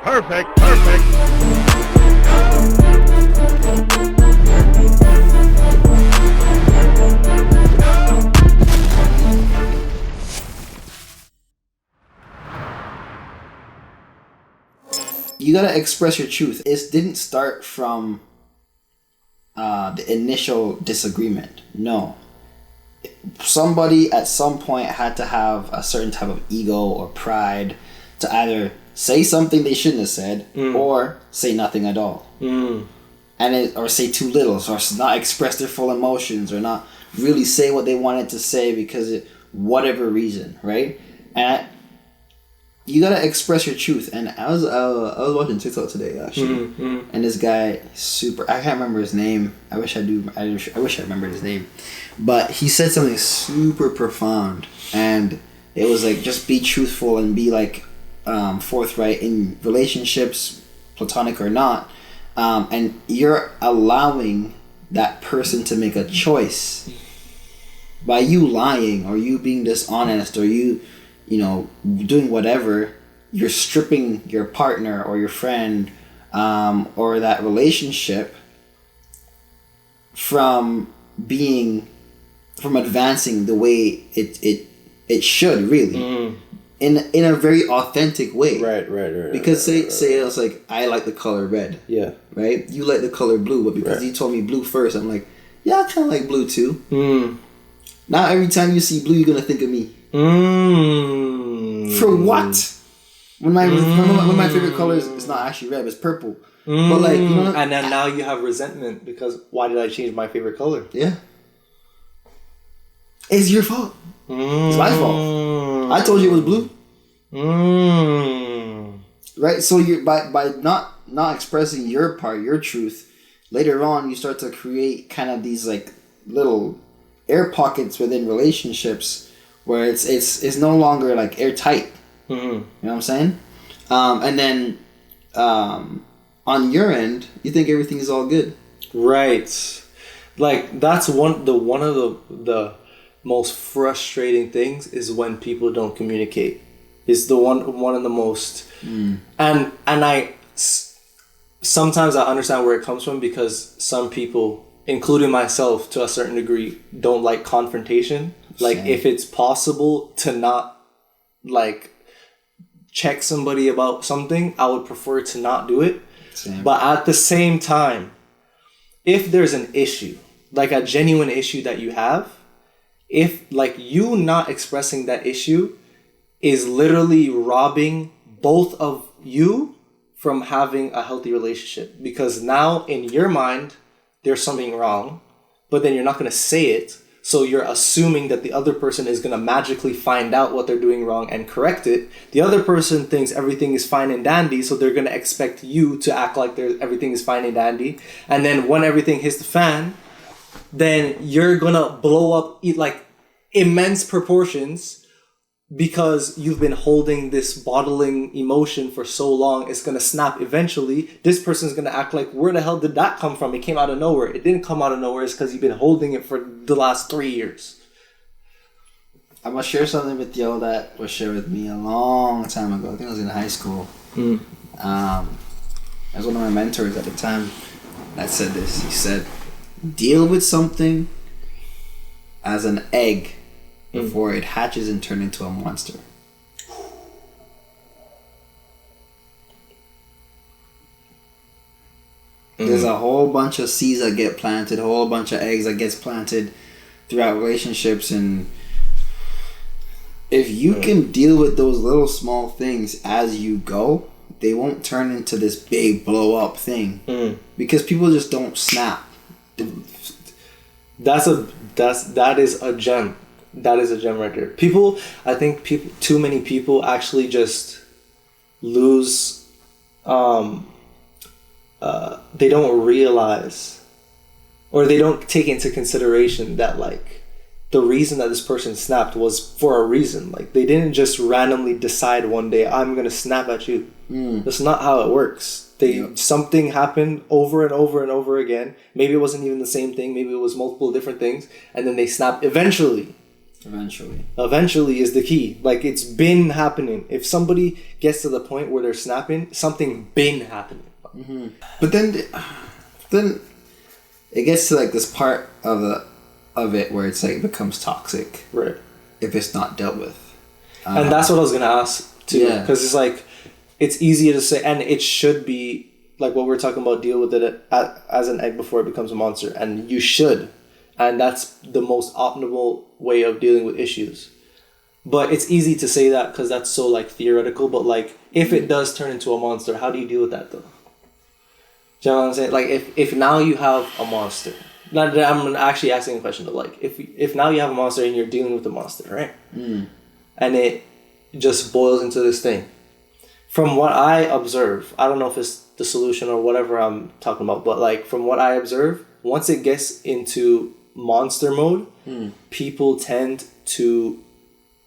Perfect. You gotta express your truth. It didn't start from the initial disagreement. No. Somebody at some point had to have a certain type of ego or pride to either say something they shouldn't have said or say nothing at all. Or say too little, or not express their full emotions, or not really say what they wanted to say because of whatever reason, right? And you gotta express your truth. And I was watching TikTok today actually, and this guy I can't remember his name. I wish I remembered his name, but he said something super profound, and it was like, just be truthful and be like forthright in relationships, platonic or not, and you're allowing that person to make a choice by you lying or you being dishonest or you doing whatever. You're stripping your partner or your friend or that relationship from advancing the way it should, really, in a very authentic way. Right. Because say it's like, I like the color red. Yeah. Right. You like the color blue, but because you told me blue first, I'm like, yeah, I kind of like blue too. Now every time you see blue, you're gonna think of me. For what? When my favorite color is not actually red, it's purple. But like, and then now you have resentment because why did I change my favorite color? Yeah. It's your fault. It's my fault. I told you it was blue. Right? So you by not expressing your part, your truth, later on you start to create kind of these like little air pockets within relationships where it's no longer like airtight. You know what I'm saying? And then on your end, you think everything is all good. Right. Like that's one of the most frustrating things is when people don't communicate. Is the one of the most and I sometimes I understand where it comes from, because some people, including myself to a certain degree, don't like confrontation. Like, if it's possible to not like check somebody about something, I would prefer to not do it. Same. But at the same time, if there's an issue, like a genuine issue that you have, if like you not expressing that issue is literally robbing both of you from having a healthy relationship, because now in your mind there's something wrong, but then you're not going to say it, so you're assuming that the other person is going to magically find out what they're doing wrong and correct it. The other person thinks everything is fine and dandy, so they're going to expect you to act like everything is fine and dandy, and then when everything hits the fan, then you're going to blow up like immense proportions. Because you've been holding this bottling emotion for so long, it's going to snap eventually. This person's going to act like, where the hell did that come from? It came out of nowhere. It didn't come out of nowhere. It's because you've been holding it for the last 3 years. I'm going to share something with y'all that was shared with me a long time ago. I think I was in high school. I was one of my mentors at the time that said this. He said, deal with something as an egg before it hatches and turns into a monster. There's a whole bunch of seeds that get planted, a whole bunch of eggs that gets planted throughout relationships, and if you can deal with those little small things as you go, they won't turn into this big blow up thing. Because people just don't snap. That is a gem. That is a gem right there. I think too many people actually just lose. They don't realize, or they don't take into consideration that like the reason that this person snapped was for a reason. Like they didn't just randomly decide one day, I'm gonna snap at you. That's not how it works. Something happened over and over and over again. Maybe it wasn't even the same thing. Maybe it was multiple different things, and then they snapped eventually. Eventually is the key. Like, it's been happening. If somebody gets to the point where they're snapping, something been happening. Mm-hmm. But then it gets to like this part of it where it's like it becomes toxic, right? If it's not dealt with. And that's what I was gonna ask too, because it's like it's easier to say, and it should be like what we're talking about. Deal with it as an egg before it becomes a monster, and you should, and that's the most optimal way of dealing with issues. But it's easy to say that because that's so like theoretical. But like, if it does turn into a monster, how do you deal with that though? Do you know what I'm saying? Like, if now you have a monster. Not, I'm actually asking a question, but like, if now you have a monster and you're dealing with the monster, right? Mm. And it just boils into this thing. From what I observe, I don't know if it's the solution or whatever I'm talking about, but like from what I observe, once it gets into monster mode, people tend to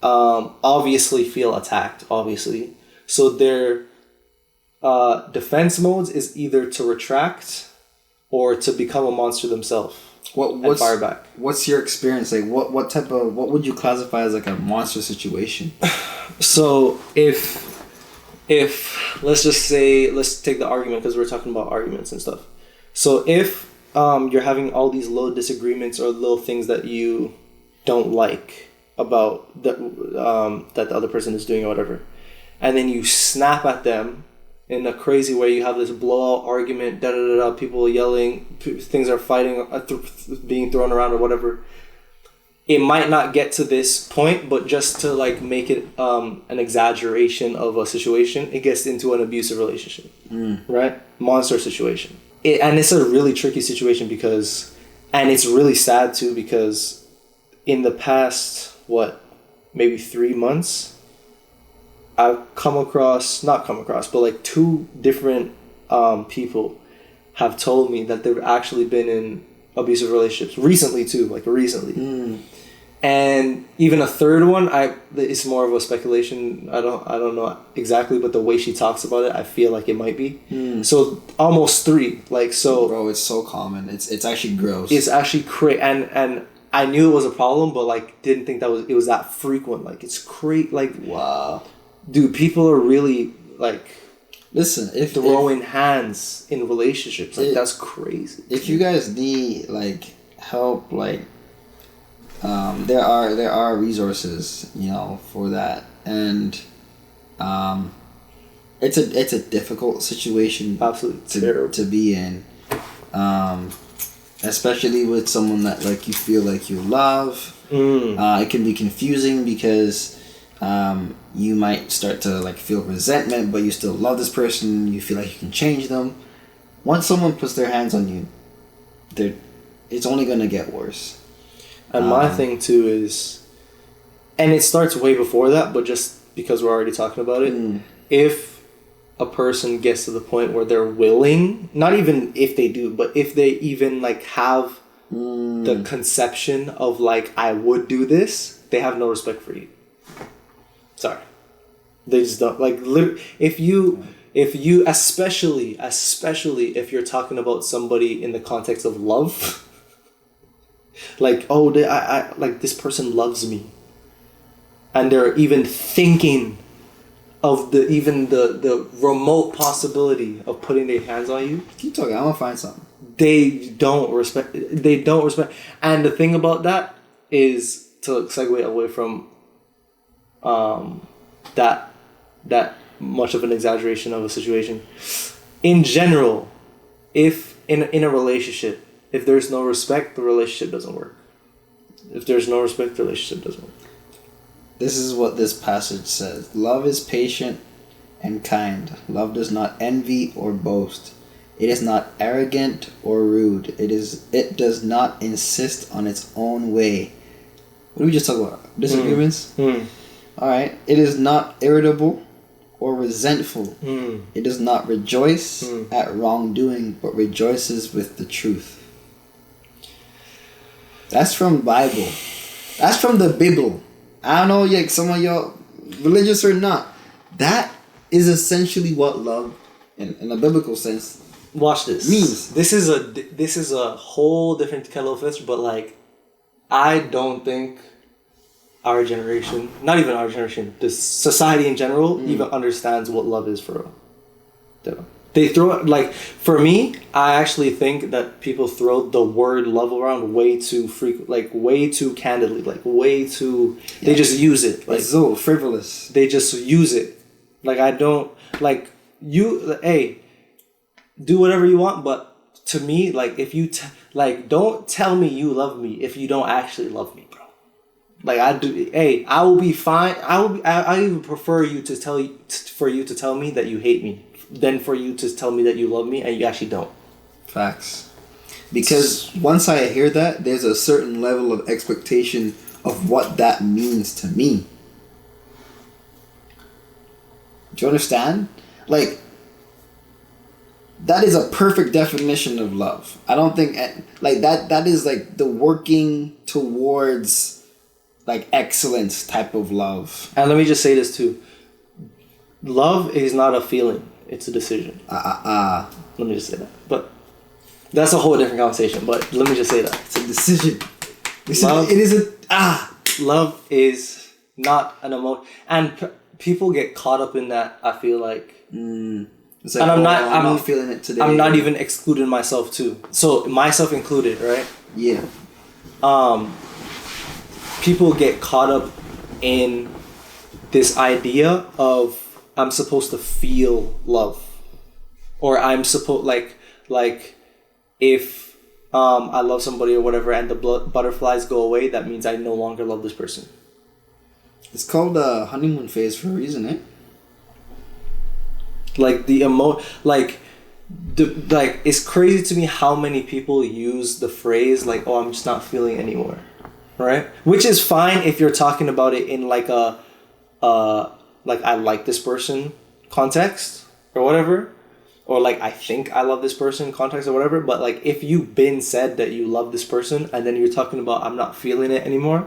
obviously feel attacked, obviously. So their defense modes is either to retract or to become a monster themselves and fire back. What's your experience? Like, what would you classify as like a monster situation? So if let's just say, let's take the argument because we're talking about arguments and stuff. So if you're having all these little disagreements or little things that you don't like about that the other person is doing or whatever, and then you snap at them in a crazy way, you have this blowout argument, people yelling, things are fighting, being thrown around or whatever. It might not get to this point, but just to like make it an exaggeration of a situation, it gets into an abusive relationship, right? Monster situation. And it's a really tricky situation and it's really sad too, because in the past, maybe 3 months, I've but like 2 different people have told me that they've actually been in abusive relationships recently. And even a third one, it's more of a speculation. I don't know exactly, but the way she talks about it, I feel like it might be. So almost 3, like, so. Bro, it's so common. It's actually gross. It's actually crazy, and I knew it was a problem, but like didn't think it was that frequent. Like, it's crazy. Like, wow. Dude, people are really like, listen, if throwing hands in relationships, like, that's crazy. If you guys need like help, like there are resources, for that, and it's a difficult situation, absolutely to be in, especially with someone that like you feel like you love. It can be confusing because you might start to like feel resentment, but you still love this person. You feel like you can change them. Once someone puts their hands on you, it's only gonna get worse. And my thing too is, and it starts way before that, but just because we're already talking about it, if a person gets to the point where they're willing, not even if they do, but if they even like have the conception of like, I would do this, they have no respect for you. Sorry. They just don't. Like, if you especially if you're talking about somebody in the context of love, like, oh, I like, this person loves me, and they're even thinking of the remote possibility of putting their hands on you. Keep talking. I'm gonna find something. They don't respect. And the thing about that is, to segue away from that much of an exaggeration of a situation. In general, if in a relationship, if there's no respect, the relationship doesn't work. If there's no respect, the relationship doesn't work. This is what this passage says. Love is patient and kind. Love does not envy or boast. It is not arrogant or rude. It does not insist on its own way. What did we just talk about? Disagreements? Alright. It is not irritable or resentful. It does not rejoice at wrongdoing, but rejoices with the truth. That's from Bible. That's from the Bible. I don't know, like, some of y'all religious or not. That is essentially what love, in a biblical sense, watch this, means. This is a whole different kettle of fish, but like, I don't think our generation, not even our generation, the society in general even understands what love is for real. They throw it, like, for me, I actually think that people throw the word love around way too like way too candidly, like way too, they just use it. Like, it's so frivolous. they just use it. Like, I don't, like, hey, do whatever you want, but to me, like, if you, like, don't tell me you love me if you don't actually love me, bro. Like, I will be fine. I even prefer you to for you to tell me that you hate me than for you to tell me that you love me and you actually don't. Facts. Because once I hear that, there's a certain level of expectation of what that means to me. Do you understand? Like, that is a perfect definition of love. I don't think, like, that is like the working towards, like, excellence type of love. And let me just say this too. Love is not a feeling. It's a decision. Let me just say that. But that's a whole different conversation. But let me just say that. It's a decision. Love is not an emotion. And people get caught up in that, I feel like. It's like, and I'm not feeling it today. I'm not even excluding myself too. So myself included, right? Yeah. People get caught up in this idea of I'm supposed to feel love, or I'm supposed like if I love somebody or whatever and the butterflies go away, that means I no longer love this person. It's called a honeymoon phase for a reason, eh? Like it's crazy to me how many people use the phrase like, oh, I'm just not feeling anymore, right? Which is fine if you're talking about it in like a like I like this person context or whatever, or like I think I love this person context or whatever. But like if you've been said that you love this person and then you're talking about I'm not feeling it anymore,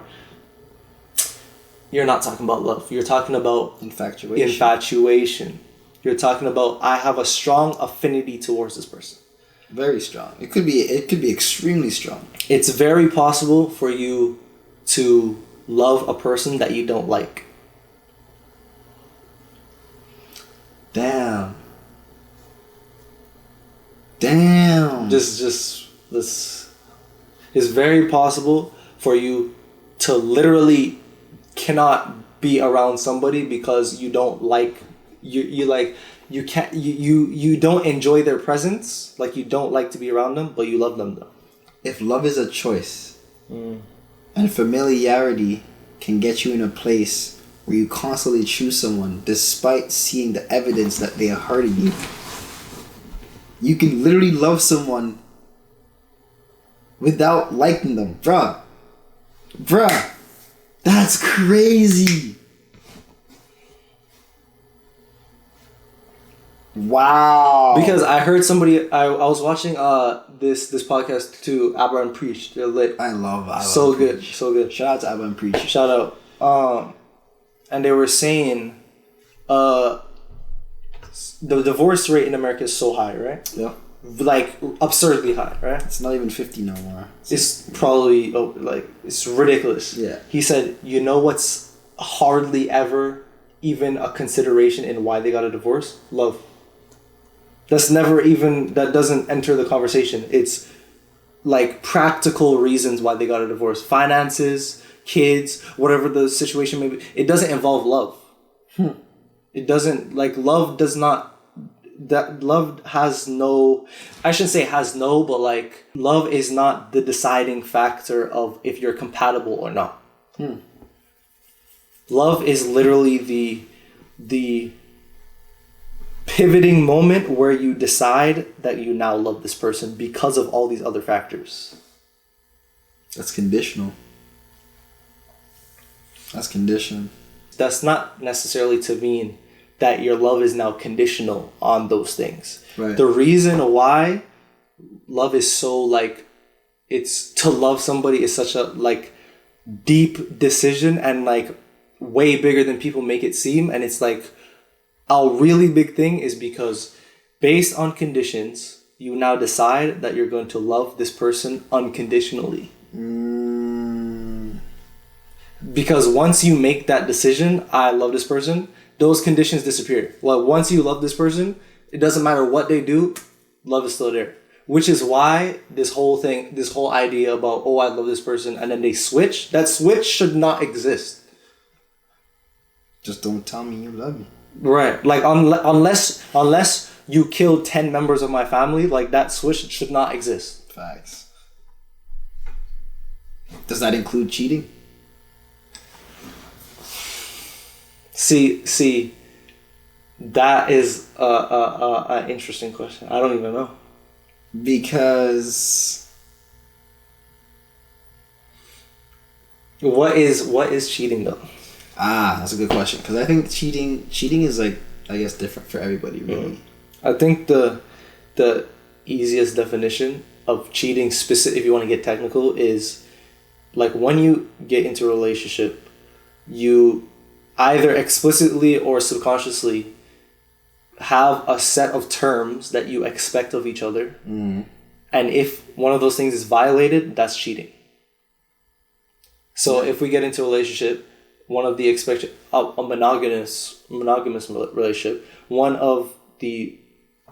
you're not talking about love. You're talking about infatuation. You're talking about I have a strong affinity towards this person. Very strong. It could be extremely strong. It's very possible for you to love a person that you don't like. Damn. This is very possible for you to literally cannot be around somebody because you don't like you don't enjoy their presence, like you don't like to be around them, but you love them though. If love is a choice, and familiarity can get you in a place where you constantly choose someone despite seeing the evidence that they are hurting you, you can literally love someone without liking them. Bruh, that's crazy. Wow. Because I heard somebody, I was watching this podcast too, Abba and Preach. They're lit. I love Abba. So good. Shout out to Abba and Preach. Shout out. And they were saying the divorce rate in America is so high, right? Yeah. Like absurdly high, right? It's not even 50 no more. It's probably it's ridiculous. Yeah. He said, you know what's hardly ever even a consideration in why they got a divorce? Love. That doesn't enter the conversation. It's like practical reasons why they got a divorce. Finances, kids, whatever the situation may be. It doesn't involve love. It doesn't, like, love does not, that love has no, I shouldn't say has no, but like love is not the deciding factor of if you're compatible or not. Love is literally the pivoting moment where you decide that you now love this person because of all these other factors. That's conditional. That's not necessarily to mean that your love is now conditional on those things. Right. The reason why love is so like, it's to love somebody is such a like deep decision and like way bigger than people make it seem. And it's like a really big thing is because based on conditions, you now decide that you're going to love this person unconditionally. Because once you make that decision, I love this person, those conditions disappear. Like once you love this person, it doesn't matter what they do, love is still there. Which is why this whole idea about, oh, I love this person, and then they switch, that switch should not exist. Just don't tell me you love me. Right. Like unless you killed 10 members of my family, like that switch should not exist. Facts. Does that include cheating? See, that is a interesting question. I don't even know. Because what is cheating though? That's a good question. Because I think cheating is like, I guess, different for everybody, really. I think the easiest definition of cheating, if you want to get technical, is like when you get into a relationship, you either explicitly or subconsciously have a set of terms that you expect of each other. And if one of those things is violated, that's cheating. So if we get into a relationship, one of the a monogamous relationship, one of the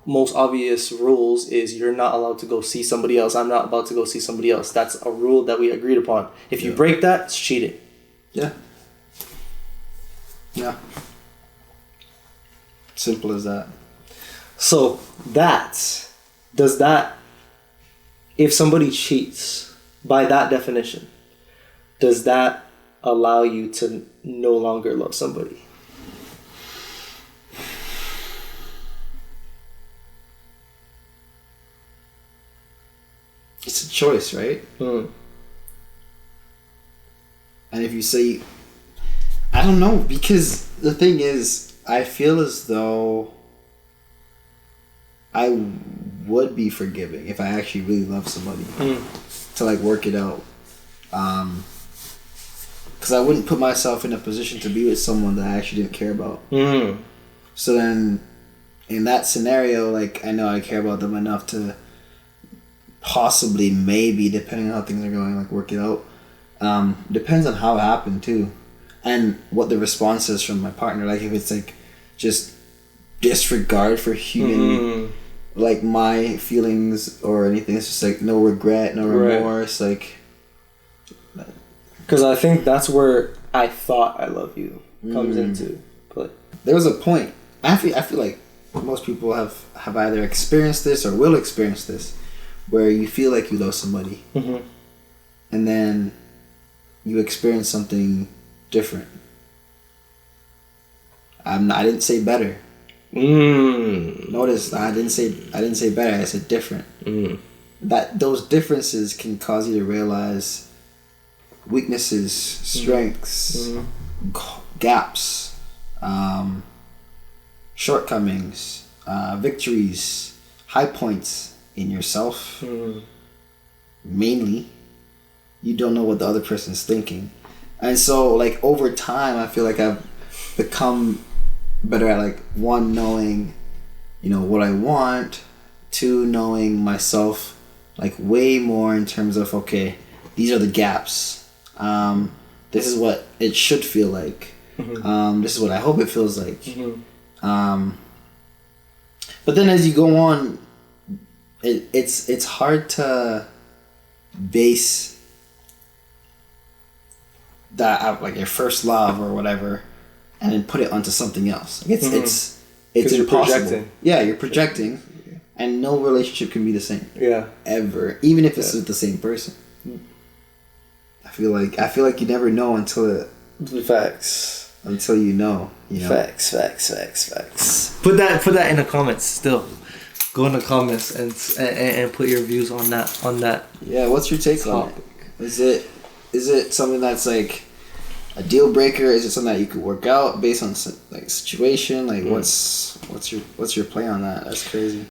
most obvious rules is you're not allowed to go see somebody else. I'm not about to go see somebody else. That's a rule that we agreed upon. If you break that, it's cheating. Yeah. Simple as that. So if somebody cheats, by that definition, does that allow you to no longer love somebody? It's a choice, right? And if you say, I don't know, because the thing is, I feel as though I would be forgiving if I actually really love somebody to like work it out. Because I wouldn't put myself in a position to be with someone that I actually didn't care about. So then, in that scenario, like, I know I care about them enough to possibly, maybe, depending on how things are going, like, work it out. Depends on how it happened, too. And what the response is from my partner. Like, if it's, like, just disregard for human, like, my feelings or anything. It's just, like, no regret, no remorse, like... Because I think that's where I thought I love you comes into play. There was a point. I feel like most people have either experienced this or will experience this, where you feel like you love somebody, and then you experience something different. I didn't say better. Notice I didn't say better. I said different. That those differences can cause you to realize weaknesses, strengths, gaps, shortcomings, victories, high points in yourself. Mainly, you don't know what the other person's thinking, and so like over time, I feel like I've become better at like, one, knowing, what I want, two, knowing myself like way more in terms of, okay, these are the gaps. This is what it should feel like. This is what I hope it feels like. But then as you go on, it's hard to base that like your first love or whatever, and then put it onto something else. Like it's impossible. Projecting. Yeah, you're projecting, and no relationship can be the same. Yeah, ever, even if it's with the same person. I feel like you never know until Facts. Until you know. Facts. Put that in the comments. Still, go in the comments and put your views on that. Yeah, what's your take topic on it? Is it something that's like a deal breaker? Is it something that you could work out based on like situation? Like what's your play on that? That's crazy.